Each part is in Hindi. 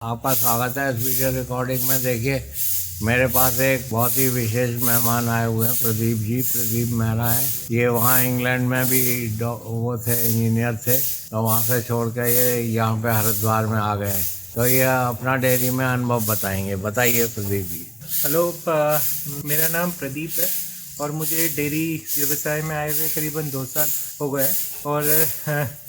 आपका स्वागत है इस वीडियो रिकॉर्डिंग में। देखिए, मेरे पास एक बहुत ही विशेष मेहमान आए हुए हैं, प्रदीप जी। प्रदीप मेहरा है। ये वहाँ इंग्लैंड में भी वो थे, इंजीनियर थे, तो वहाँ से छोड़ के ये यहाँ पे हरिद्वार में आ गए हैं। तो ये अपना डेयरी में अनुभव बताएंगे। बताइए प्रदीप जी। हेलो, मेरा नाम प्रदीप है और मुझे डेयरी व्यवसाय में आए हुए करीबन 2 साल हो गए हैं। और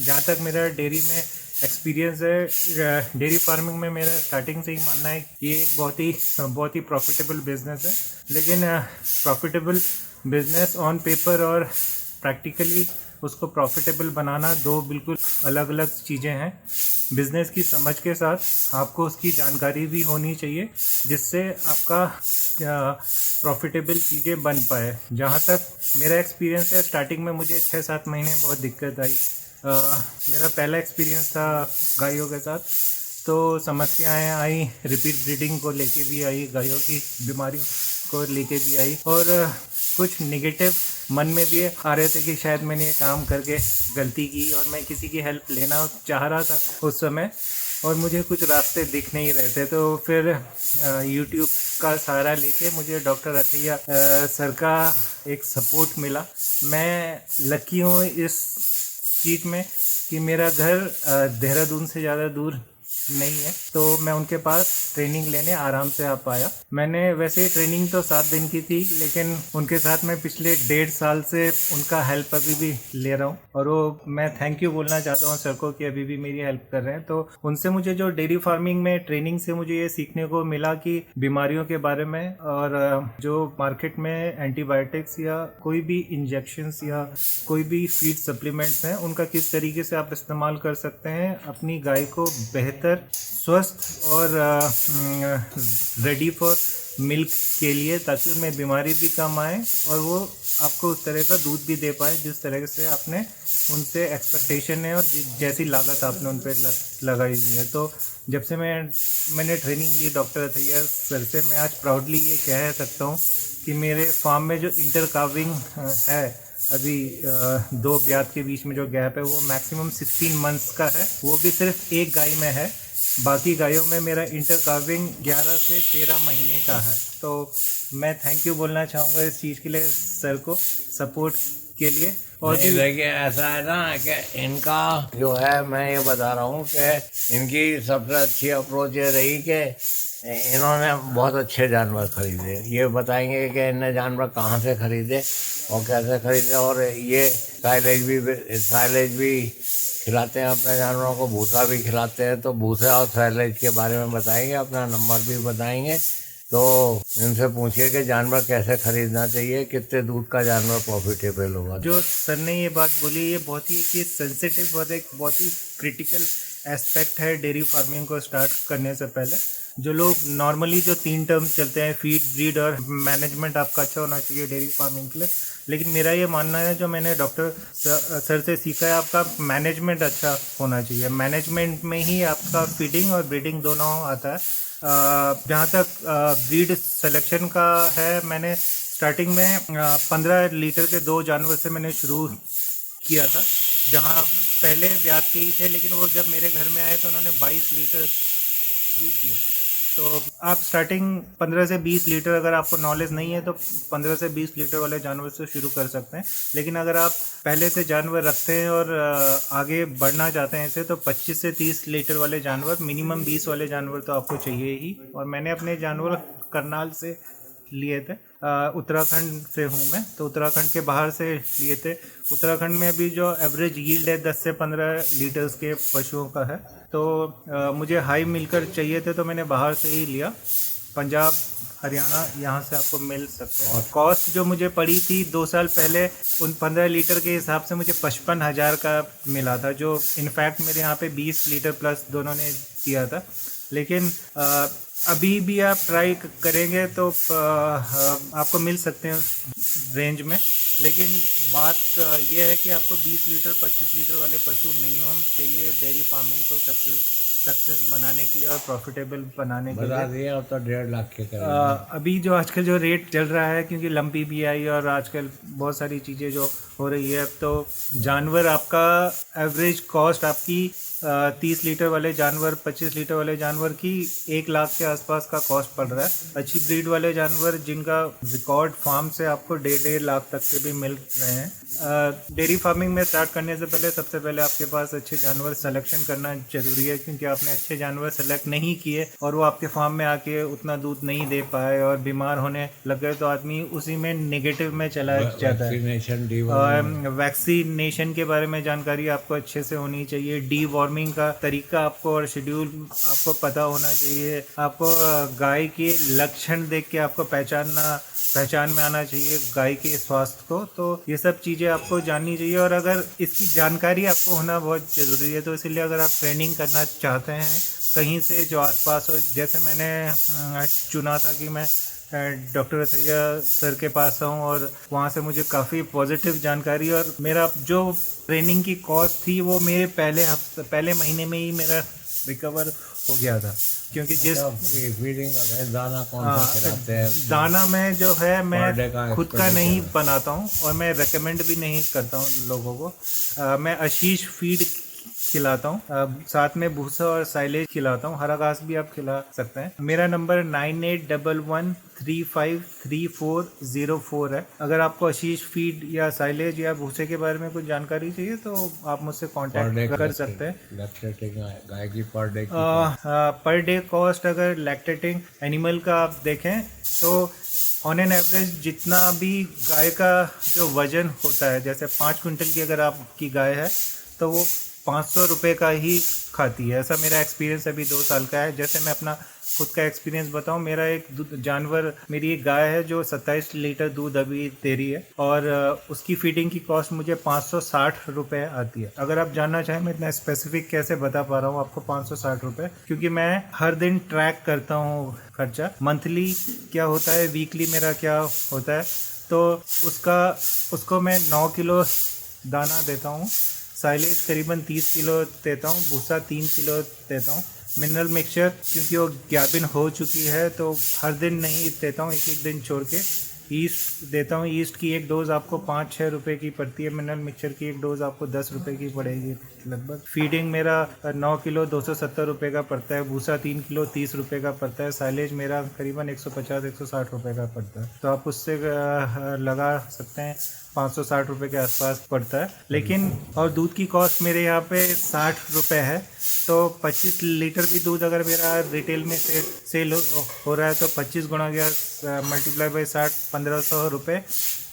जहाँ तक मेरा डेयरी में एक्सपीरियंस है, डेयरी फार्मिंग में मेरा स्टार्टिंग से ही मानना है कि ये एक बहुत ही प्रॉफिटेबल बिजनेस है। लेकिन प्रॉफिटेबल बिजनेस ऑन पेपर और प्रैक्टिकली उसको प्रॉफिटेबल बनाना दो बिल्कुल अलग अलग चीज़ें हैं। बिजनेस की समझ के साथ आपको उसकी जानकारी भी होनी चाहिए, जिससे आपका प्रॉफिटेबल चीज़ें बन पाए। जहाँ तक मेरा एक्सपीरियंस है, स्टार्टिंग में मुझे 6-7 महीने बहुत दिक्कत आई। मेरा पहला एक्सपीरियंस था गायों के साथ, तो समस्याएं आई, रिपीट ब्रीडिंग को लेके भी आई, गायों की बीमारियों को लेके भी आई, और कुछ नेगेटिव मन में भी आ रहे थे कि शायद मैंने ये काम करके गलती की, और मैं किसी की हेल्प लेना चाह रहा था उस समय, और मुझे कुछ रास्ते दिख नहीं रहे थे। तो फिर यूट्यूब का सहारा लेके मुझे डॉक्टर अथैया सर का एक सपोर्ट मिला। मैं लकी हूँ इस चीज़ में कि मेरा घर देहरादून से ज़्यादा दूर नहीं है, तो मैं उनके पास ट्रेनिंग लेने आराम से आ पाया। मैंने वैसे ट्रेनिंग तो 7 दिन की थी, लेकिन उनके साथ मैं पिछले 1.5 साल से उनका हेल्प अभी भी ले रहा हूँ, और वो मैं थैंक यू बोलना चाहता हूँ सर को कि अभी भी मेरी हेल्प कर रहे हैं। तो उनसे मुझे जो डेयरी फार्मिंग में ट्रेनिंग से मुझे ये सीखने को मिला कि बीमारियों के बारे में, और जो मार्केट में एंटीबायोटिक्स या कोई भी इंजेक्शंस या कोई भी फीड सप्लीमेंट्स हैं, उनका किस तरीके से आप इस्तेमाल कर सकते हैं अपनी गाय को बेहतर, स्वस्थ और रेडी फॉर मिल्क के लिए, ताकि उनमें बीमारी भी कम आए और वो आपको उस तरह का दूध भी दे पाए जिस तरह से आपने उनसे एक्सपेक्टेशन है और जैसी लागत आपने उन पर लगाई हुई है। तो जब से मैंने ट्रेनिंग ली डॉक्टर अथैया सर से, मैं आज प्राउडली ये कह सकता हूँ कि मेरे फार्म में जो इंटर काविंग है, अभी 2 ब्यात के बीच में जो गैप है, वो मैक्सिमम 16 मंथ्स का है। वो भी सिर्फ एक गाय में है, बाकी गायों में मेरा इंटर काविंग 11 से 13 महीने का है। तो मैं थैंक यू बोलना चाहूँगा इस चीज़ के लिए सर को, सपोर्ट के लिए। और देखिए, ऐसा है ना कि इनका जो है, मैं ये बता रहा हूँ कि इनकी सबसे अच्छी अप्रोच ये रही कि इन्होंने बहुत अच्छे जानवर खरीदे। ये बताएंगे कि इन्हें जानवर कहाँ से खरीदे और कैसे खरीदे, और ये साइलेज भी खिलाते हैं अपने जानवरों को, भूसा भी खिलाते हैं। तो भूसा और साइलेज के बारे में बताएंगे, अपना नंबर भी बताएंगे। तो इनसे पूछिए कि जानवर कैसे खरीदना चाहिए, कितने दूध का जानवर प्रॉफिटेबल होगा। जो सर ने ये बात बोली, ये बहुत ही सेंसिटिव और एक बहुत ही क्रिटिकल एस्पेक्ट है डेयरी फार्मिंग को स्टार्ट करने से पहले। जो लोग नॉर्मली जो 3 टर्म्स चलते हैं, फीड, ब्रीड और मैनेजमेंट आपका अच्छा होना चाहिए डेयरी फार्मिंग के लिए, लेकिन मेरा ये मानना है, जो मैंने डॉक्टर सर से सीखा है, आपका मैनेजमेंट अच्छा होना चाहिए। मैनेजमेंट में ही आपका फीडिंग और ब्रीडिंग दोनों आता है। जहाँ तक ब्रीड सिलेक्शन का है, मैंने स्टार्टिंग में 15 लीटर के 2 जानवर से मैंने शुरू किया था, जहाँ पहले ब्यात के ही थे, लेकिन वो जब मेरे घर में आए तो उन्होंने 22 लीटर दूध दिया। तो आप स्टार्टिंग 15 से 20 लीटर, अगर आपको नॉलेज नहीं है तो 15 से 20 लीटर वाले जानवर से शुरू कर सकते हैं। लेकिन अगर आप पहले से जानवर रखते हैं और आगे बढ़ना चाहते हैं इसे, तो 25 से 30 लीटर वाले जानवर, मिनिमम 20 वाले जानवर तो आपको चाहिए ही। और मैंने अपने जानवर करनाल से लिए थे, उत्तराखंड से हूँ मैं, तो उत्तराखंड के बाहर से लिए थे। उत्तराखंड में भी जो एवरेज यील्ड है 10 से 15 लीटर्स के पशुओं का है। तो मुझे हाई मिलकर चाहिए थे, तो मैंने बाहर से ही लिया, पंजाब, हरियाणा, यहाँ से आपको मिल सकते हैं। और कॉस्ट जो मुझे पड़ी थी 2 साल पहले, उन 15 लीटर के हिसाब से मुझे 55,000 का मिला था, जो इनफैक्ट मेरे यहाँ पे 20 लीटर प्लस दोनों ने दिया था। लेकिन अभी भी आप ट्राई करेंगे तो आपको मिल सकते हैं उस रेंज में। लेकिन बात यह है कि आपको 20 लीटर 25 लीटर वाले पशु मिनिमम चाहिए डेयरी फार्मिंग को सक्सेस बनाने के लिए और प्रॉफिटेबल बनाने के लिए। बता दिए, अब तो 1.5 लाख के अभी जो आजकल जो रेट चल रहा है, क्योंकि लंपी भी आई और आजकल बहुत सारी चीज़ें जो हो रही है, तो जानवर आपका एवरेज कॉस्ट आपकी 30 लीटर वाले जानवर, 25 लीटर वाले जानवर की 1 लाख के आसपास का कॉस्ट पड़ रहा है। अच्छी ब्रीड वाले जानवर जिनका रिकॉर्ड फार्म से आपको 1.5 लाख तक के भी मिल रहे हैं। डेयरी फार्मिंग में स्टार्ट करने से पहले सबसे पहले आपके पास अच्छे जानवर सिलेक्शन करना जरूरी है, क्योंकि आपने अच्छे जानवर सेलेक्ट नहीं किए और वो आपके फार्म में आके उतना दूध नहीं दे पाए और बीमार होने लग गए तो आदमी उसी में नेगेटिव में चला जाता है। वैक्सीनेशन के बारे में जानकारी आपको अच्छे से होनी चाहिए। डी वार्मिंग का तरीका आपको और शेड्यूल आपको पता होना चाहिए। आपको गाय के लक्षण देख के आपको पहचान में आना चाहिए गाय के स्वास्थ्य को। तो ये सब चीज़ें आपको जाननी चाहिए और अगर इसकी जानकारी आपको होना बहुत ज़रूरी है। तो इसलिए अगर आप ट्रेनिंग करना चाहते हैं कहीं से जो आसपास हो, जैसे मैंने चुना था कि मैं डॉक्टर अथैया सर के पास आऊँ और वहाँ से मुझे काफ़ी पॉजिटिव जानकारी, और मेरा जो ट्रेनिंग की कॉस्ट थी वो मेरे पहले महीने में ही मेरा रिकवर हो गया था। क्योंकि जिस फीडिंग का दाना कौन सा खिलाते हैं? दाना में जो है मैं खुद का नहीं बनाता हूँ और मैं रेकमेंड भी नहीं करता हूँ लोगों को। मैं आशीष फीड खिलाता हूँ, साथ में भूसा और साइलेज खिलाता हूँ। हरा घास भी आप खिला सकते हैं। मेरा नंबर 9811353404 है। अगर आपको आशीष फीड या साइलेज या भूसे के बारे में कुछ जानकारी चाहिए तो आप मुझसे कांटेक्ट कर सकते हैं। गाय की पर डे कॉस्ट अगर लैक्टेटिंग एनिमल का आप देखें तो ऑन एन एवरेज जितना भी गाय का जो वजन होता है, जैसे 5 क्विंटल की अगर आपकी गाय है तो वो 500 रुपये का ही खाती है। ऐसा मेरा एक्सपीरियंस अभी 2 साल का है। जैसे मैं अपना खुद का एक्सपीरियंस बताऊं, मेरा एक मेरी एक गाय है जो 27 लीटर दूध अभी दे रही है और उसकी फीडिंग की कॉस्ट मुझे 560 रुपये आती है। अगर आप जानना चाहें मैं इतना स्पेसिफिक कैसे बता पा रहा हूँ आपको 560 रुपये, क्योंकि मैं हर दिन ट्रैक करता हूँ खर्चा, मंथली क्या होता है, वीकली मेरा क्या होता है। तो उसको मैं 9 किलो दाना देता हूँ, साइलेज करीबन 30 किलो देता हूँ, भूसा 3 किलो देता हूँ, मिनरल मिक्सचर क्योंकि वो गाभिन हो चुकी है तो हर दिन नहीं देता हूँ, एक दिन छोड़ के ईस्ट देता हूँ। ईस्ट की एक डोज़ आपको 5-6 रुपये की पड़ती है, मिनरल मिक्सचर की एक डोज़ आपको 10 रुपये की पड़ेगी लगभग। फीडिंग मेरा 9 किलो 270 रुपये का पड़ता है, भूसा 3 किलो 30 रुपये का पड़ता है, साइलेज मेरा करीबन 150-160 रुपये का पड़ता है। तो आप उससे लगा सकते हैं 560 रुपये के आसपास पड़ता है। लेकिन और दूध की कॉस्ट मेरे यहाँ पे 60 रुपये है। तो 25 लीटर भी दूध अगर मेरा रिटेल में सेल हो रहा है तो 25 गुणा गया मल्टीप्लाई बाई 60, 1500 रुपये।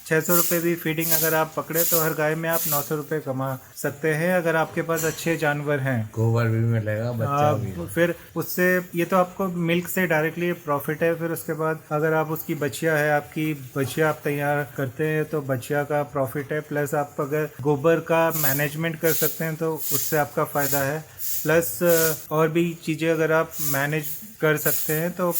600 रुपये भी फीडिंग अगर आप पकड़े तो हर गाय में आप 900 रुपये कमा सकते हैं अगर आपके पास अच्छे जानवर हैं। गोबर भी मिलेगा, बच्चा भी। फिर उससे ये तो आपको मिल्क से डायरेक्टली प्रॉफिट है। फिर उसके बाद अगर आप उसकी बछिया है, आपकी बछिया आप तैयार करते हैं तो बछिया का प्रॉफिट है। प्लस आप अगर गोबर का मैनेजमेंट कर सकते हैं तो उससे आपका फ़ायदा है। प्लस और भी चीज़ें अगर आप मैनेज कर सकते हैं तो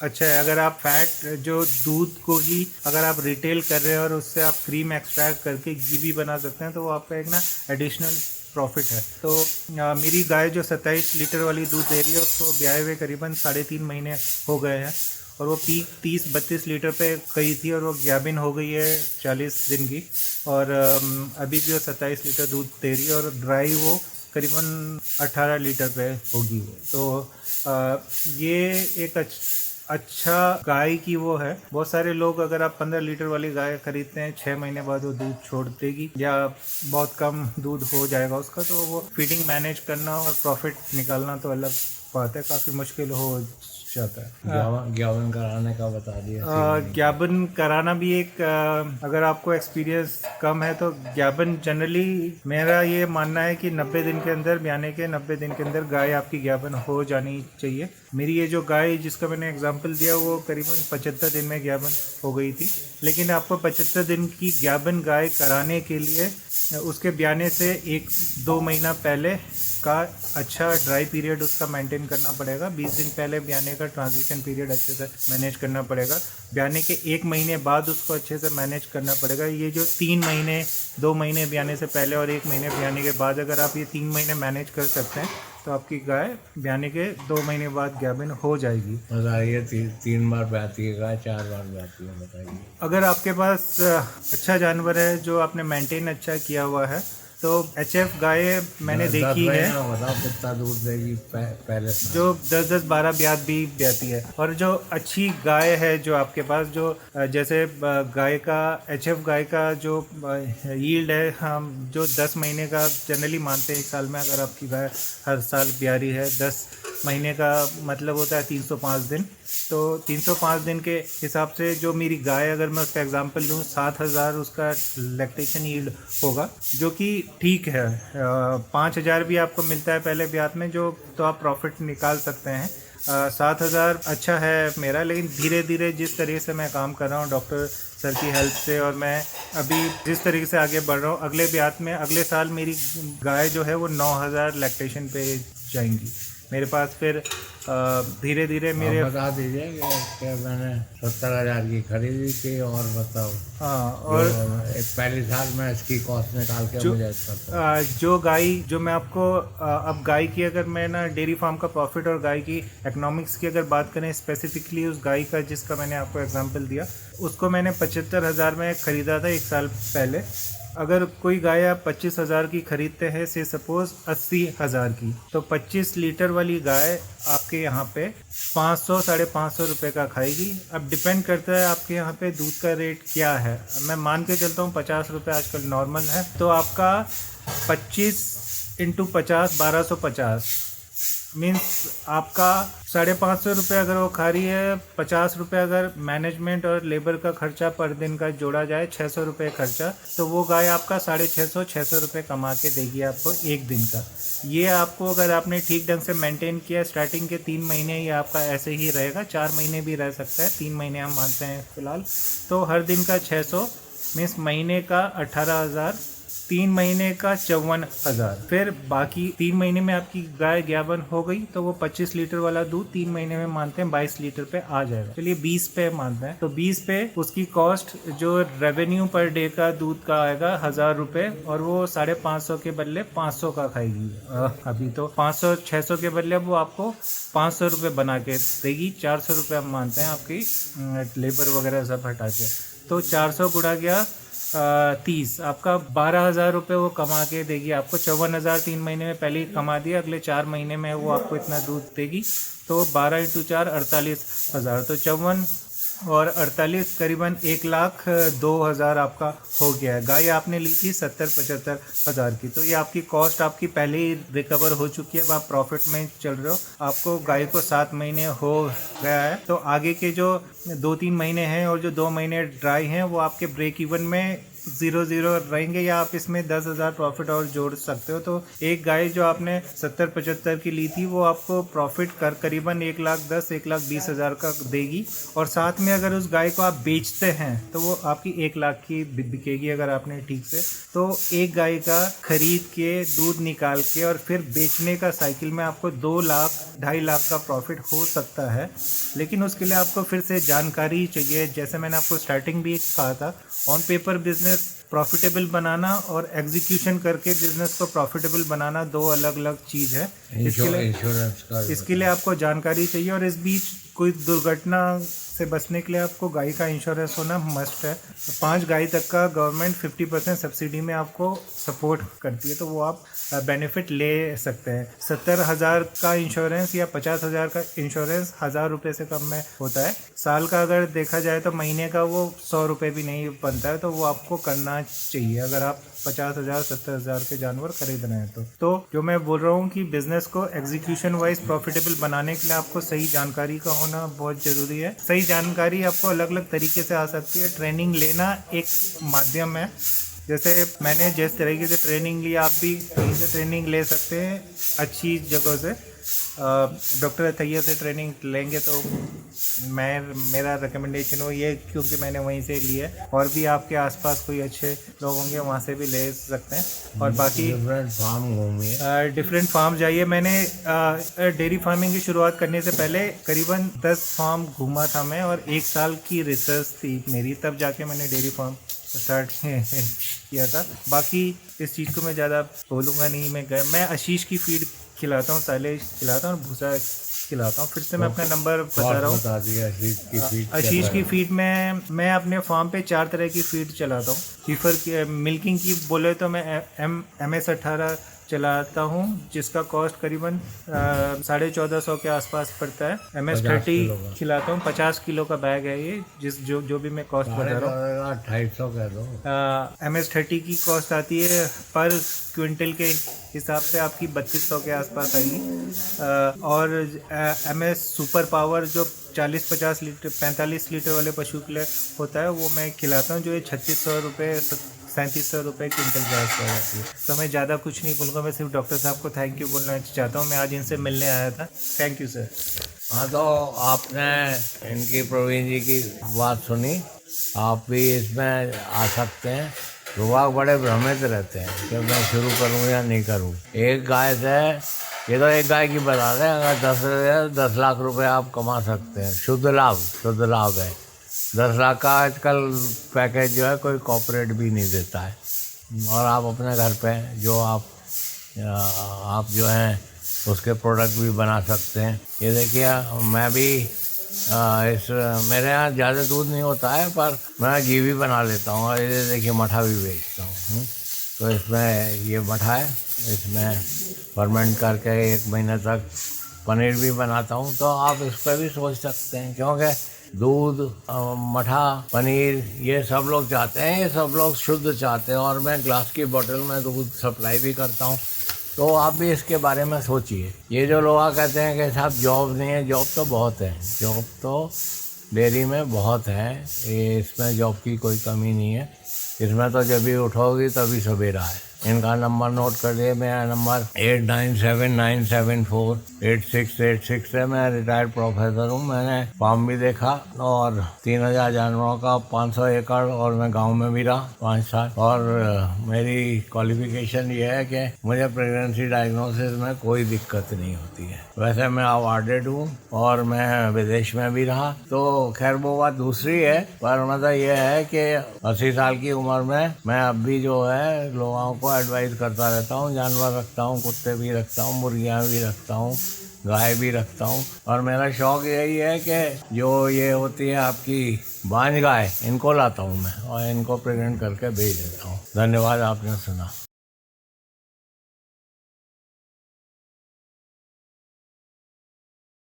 अच्छा है। अगर आप फैट जो दूध को ही अगर आप रिटेल कर रहे हैं और उससे आप क्रीम एक्सट्रैक्ट करके घी भी बना सकते हैं तो वो आपका एक ना एडिशनल प्रॉफिट है। तो मेरी गाय जो 27 लीटर वाली दूध दे रही है उसको ब्याए हुए करीबन 3.5 महीने हो गए हैं और वो पीक 30-32 लीटर पे गई थी और वो गाभिन हो गई है 40 दिन की और अभी भी वो 27 लीटर दूध दे रही है और ड्राई वो करीबन 18 लीटर पे होगी। तो ये एक अच्छा गाय की वो है। बहुत सारे लोग अगर आप 15 लीटर वाली गाय खरीदते हैं 6 महीने बाद वो दूध छोड़ देगी या बहुत कम दूध हो जाएगा उसका, तो वो फीडिंग मैनेज करना और प्रॉफिट निकालना तो अलग बात है, काफ़ी मुश्किल हो जाता है। ज्ञापन कराने का बता दिया। ज्ञापन कराना भी एक अगर आपको एक्सपीरियंस कम है तो ज्ञापन जनरली मेरा ये मानना है कि 90 दिन के अंदर, बयाने के 90 दिन के अंदर गाय आपकी ज्ञापन हो जानी चाहिए। मेरी ये जो गाय जिसका मैंने एग्जांपल दिया वो करीबन 75 दिन में ज्ञापन हो गई थी। लेकिन आपको 75 दिन की ज्ञापन गाय कराने के लिए उसके ब्याने से 1-2 महीना पहले का अच्छा ड्राई पीरियड उसका मेंटेन करना पड़ेगा। 20 दिन पहले ब्याने का ट्रांजिशन पीरियड अच्छे से मैनेज करना पड़ेगा। ब्याने के 1 महीने बाद उसको अच्छे से मैनेज करना पड़ेगा। ये जो 3 महीने 2 महीने ब्याने से पहले और 1 महीने ब्याने के बाद अगर आप ये 3 महीने मैनेज कर सकते हैं तो आपकी गाय ब्याने के 2 महीने बाद गाभिन हो जाएगी। बताइए 3 बार ब्याती है गाय, 4 बार ब्याती है, बताइए। अगर आपके पास अच्छा जानवर है जो आपने मेंटेन अच्छा किया हुआ है तो HF गाय मैंने देखी है बताओ कितना दूध देगी पहले से? जो 10-10 12 ब्यात भी ब्याती है। और जो अच्छी गाय है जो आपके पास, जो जैसे गाय का HF गाय का जो यील्ड है, हम जो 10 महीने का जनरली मानते हैं एक साल में। अगर आपकी गाय हर साल ब्यारी है, 10 महीने का मतलब होता है 305 दिन। तो 305 दिन के हिसाब से जो मेरी गाय, अगर मैं उसका एग्जांपल लूँ, 7000 उसका लैक्टेशन यील्ड होगा, जो कि ठीक है। 5000 भी आपको मिलता है पहले ब्यात में, जो तो आप प्रॉफिट निकाल सकते हैं। 7000 अच्छा है मेरा, लेकिन धीरे धीरे जिस तरीके से मैं काम कर रहा हूँ डॉक्टर सर की हेल्प से, और मैं अभी जिस तरीके से आगे बढ़ रहा हूँ, अगले ब्यात में अगले साल मेरी गाय जो है वो 9000 लैक्टेशन पे जाएंगी मेरे पास। फिर धीरे धीरे मेरे बता दीजिए कि मैंने 70,000 की खरीदी थी, और बताओ। हाँ, और पहले साल में इसकी कॉस्ट निकाल के मुझे जो गाय जो मैं आपको अब गाय की, अगर मैं ना डेयरी फार्म का प्रॉफिट और गाय की इकोनॉमिक्स की अगर बात करें स्पेसिफिकली, उस गाय का जिसका मैंने आपको एग्जांपल दिया, उसको मैंने 75,000 में खरीदा था एक साल पहले। अगर कोई गाय आप 25,000 की खरीदते हैं, से सपोज 80,000 की, तो 25 लीटर वाली गाय आपके यहाँ पे 500 550 रुपये का खाएगी। अब डिपेंड करता है आपके यहाँ पे दूध का रेट क्या है। मैं मान के चलता हूँ 50 रुपये आजकल नॉर्मल है, तो आपका 25 × 50 1250 मीन्स आपका 550 रुपये अगर वो खा रही है, 50 रुपये अगर मैनेजमेंट और लेबर का खर्चा पर दिन का जोड़ा जाए, 600 रुपये खर्चा, तो वो गाय आपका 650 रुपये कमा के देगी आपको एक दिन का। ये आपको अगर आपने ठीक ढंग से मेंटेन किया, स्टार्टिंग के 3 महीने ये आपका ऐसे ही रहेगा, 4 महीने भी रह सकता है, 3 महीने हम मानते हैं फिलहाल। तो हर दिन का 600 मीन्स महीने का 18,000, 3 महीने का 54,000। फिर बाकी 3 महीने में आपकी गाय ज्ञापन हो गई, तो वो 25 लीटर वाला दूध 3 महीने में मानते हैं 22 लीटर पे आ जाएगा। चलिए 20 पे मानते हैं, तो 20 पे उसकी कॉस्ट जो रेवेन्यू पर डे का दूध का आएगा 1000 रुपये, और वो 550 के बदले 500 का खाएगी। अभी तो 500 600 के बदले वो आपको 500 रुपये बना के देगी। 400 रुपये हम मानते हैं आपकी लेबर वगैरह सब हटा के, तो 400 गुणा गया 30, आपका 12,000 रुपये वो कमा के देगी आपको। 54,000 3 महीने में पहले ही कमा दिया, अगले 4 महीने में वो आपको इतना दूध देगी। तो 12 × 4 48,000, तो 54 और 48 करीबन 1,02,000 आपका हो गया है। गाय आपने ली थी 70-75,000 की, तो ये आपकी कॉस्ट आपकी पहले ही रिकवर हो चुकी है। अब आप प्रॉफिट में चल रहे हो, आपको गाय को 7 महीने हो गया है। तो आगे के जो 2-3 महीने हैं और जो 2 महीने ड्राई हैं, वो आपके ब्रेक इवन में 0-0 रहेंगे, या आप इसमें 10,000 प्रॉफिट और जोड़ सकते हो। तो एक गाय जो आपने 70-75 की ली थी, वो आपको प्रॉफिट करीबन 1,10,000 1,20,000 का देगी। और साथ में अगर उस गाय को आप बेचते हैं, तो वो आपकी 1,00,000 की बिकेगी अगर आपने ठीक से। तो एक गाय का खरीद के दूध निकाल के और फिर बेचने का साइकिल में आपको 2,00,000 2,50,000 का प्रॉफिट हो सकता है। लेकिन उसके लिए आपको फिर से जानकारी चाहिए। जैसे मैंने आपको स्टार्टिंग भी कहा था, ऑन पेपर बिजनेस प्रॉफिटेबल बनाना और एग्जीक्यूशन करके बिजनेस को प्रॉफिटेबल बनाना 2 अलग अलग चीज़ है। इसके लिए आपको जानकारी चाहिए, और इस बीच कोई दुर्घटना से बचने के लिए आपको गाय का इंश्योरेंस होना मस्ट है। 5 गाय तक का गवर्नमेंट 50% सब्सिडी में आपको सपोर्ट करती है, तो वो आप बेनिफिट ले सकते हैं। 70,000 का इंश्योरेंस या 50,000 का इंश्योरेंस 1,000 रुपये से कम में होता है। साल का अगर देखा जाए तो महीने का वो 100 रुपये भी नहीं बनता है, तो वो आपको करना चाहिए अगर आप 50,000 70,000 के जानवर खरीद रहे हैं। तो जो मैं बोल रहा हूँ कि बिजनेस को एग्जीक्यूशन वाइज प्रॉफिटेबल बनाने के लिए आपको सही जानकारी का होना बहुत ज़रूरी है। सही जानकारी आपको अलग अलग तरीके से आ सकती है। ट्रेनिंग लेना एक माध्यम है। जैसे मैंने जिस तरीके से ट्रेनिंग ली, आप भी कहीं से ट्रेनिंग ले सकते हैं अच्छी जगह से। डॉक्टर अथैया से ट्रेनिंग लेंगे तो मेरा रिकमेंडेशन वो ये, क्योंकि मैंने वहीं से ली है। और भी आपके आसपास कोई अच्छे लोग होंगे, वहाँ से भी ले सकते हैं। और बाकी डिफरेंट फार्म घूमिए, डिफरेंट फार्म जाइए। मैंने डेयरी फार्मिंग की शुरुआत करने से पहले करीबन 10 फार्म घूमा था मैं, और 1 साल की रिसर्च थी मेरी, तब जाके मैंने डेयरी फार्म स्टार्ट किया था। बाकी इस चीज़ को मैं ज़्यादा बोलूँगा नहीं। मैं आशीष की फीड खिलाता हूँ, साइलेज खिलाता हूँ और भूसा खिलाता हूँ। फिर से मैं अपना नंबर बता रहा हूँ। बता दिया आशीष की फीड आशीष की फीड में मैं अपने फार्म पे 4 तरह की फीड चलाता हूँ। कीफर की मिल्किंग की बोले तो मैं MS18 चलाता हूँ, जिसका कॉस्ट करीबन 1450 के आसपास पड़ता है। MS30 खिलाता हूँ, 50 किलो का बैग है ये, जो भी मैं कॉस्ट बता रहा हूँ। 250 कह दो। MS30 की कॉस्ट आती है पर क्विंटल के हिसाब से आपकी 3200 के आसपास आएगी। और MS सुपर पावर जो 40-50 लीटर 45 लीटर वाले पशु के लिए होता है, वो मैं खिलाता हूँ, जो ये 3600 रुपये 3700 रुपये क्विंटल के आसपास आती है। तो मैं ज़्यादा कुछ नहीं बोलूँगा, मैं सिर्फ डॉक्टर साहब को थैंक यू बोलना चाहता हूँ। मैं आज इनसे मिलने आया था। Thank you sir. हाँ, तो आपने इनकी प्रवीण जी की बात सुनी, आप भी इसमें आ सकते हैं। लोग बड़े भ्रमित रहते हैं कि मैं शुरू करूं या नहीं करूं। एक गाय से, ये तो एक गाय की बता दें, अगर 10 लाख रुपए आप कमा सकते हैं, शुद्ध लाभ है। 10 लाख का आजकल पैकेज जो है कोई कॉर्पोरेट भी नहीं देता है। और आप अपने घर पे जो आप जो हैं उसके प्रोडक्ट भी बना सकते हैं। ये देखिए, मैं भी मेरे यहाँ ज़्यादा दूध नहीं होता है, पर मैं घी भी बना लेता हूँ। और ये देखिए, मठा भी बेचता हूँ। तो इसमें ये मठा है, इसमें फर्मेंट करके 1 महीने तक पनीर भी बनाता हूँ। तो आप इस पर भी सोच सकते हैं, क्योंकि दूध, मठा, पनीर ये सब लोग चाहते हैं, ये सब लोग शुद्ध चाहते हैं। और मैं ग्लास की बोतल में दूध सप्लाई भी करता हूँ। तो आप भी इसके बारे में सोचिए। ये जो लोग कहते हैं कि साहब जॉब नहीं है, जॉब तो बहुत है, जॉब तो डेयरी में बहुत है। ये इसमें जॉब की कोई कमी नहीं है। इसमें तो जब भी उठोगी तभी सवेरा है। इनका नंबर नोट कर लिए, मेरा नंबर 8979748686 है। मैं रिटायर्ड प्रोफेसर हूँ। मैंने फार्म भी देखा और 3000 जानवरों का 500 एकड़, और मैं गांव में भी रहा 5 साल। और मेरी क्वालिफिकेशन ये है कि मुझे प्रेगनेंसी डायग्नोसिस में कोई दिक्कत नहीं होती है। वैसे मैं अवार्डेड हूँ और मैं विदेश में भी रहा। तो खैर वो बात दूसरी है, पर मतलब ये है कि 80 साल की उम्र में मैं अब भी जो है लोगों को एडवाइस करता रहता हूँ। जानवर रखता हूँ, कुत्ते भी रखता हूँ, मुर्गियाँ भी रखता हूँ, गाय भी रखता हूँ। और मेरा शौक यही है कि जो ये होती है आपकी बांझ गाय, इनको लाता हूँ मैं और इनको प्रेग्नेंट करके भेज देता हूँ। धन्यवाद, आपने सुना।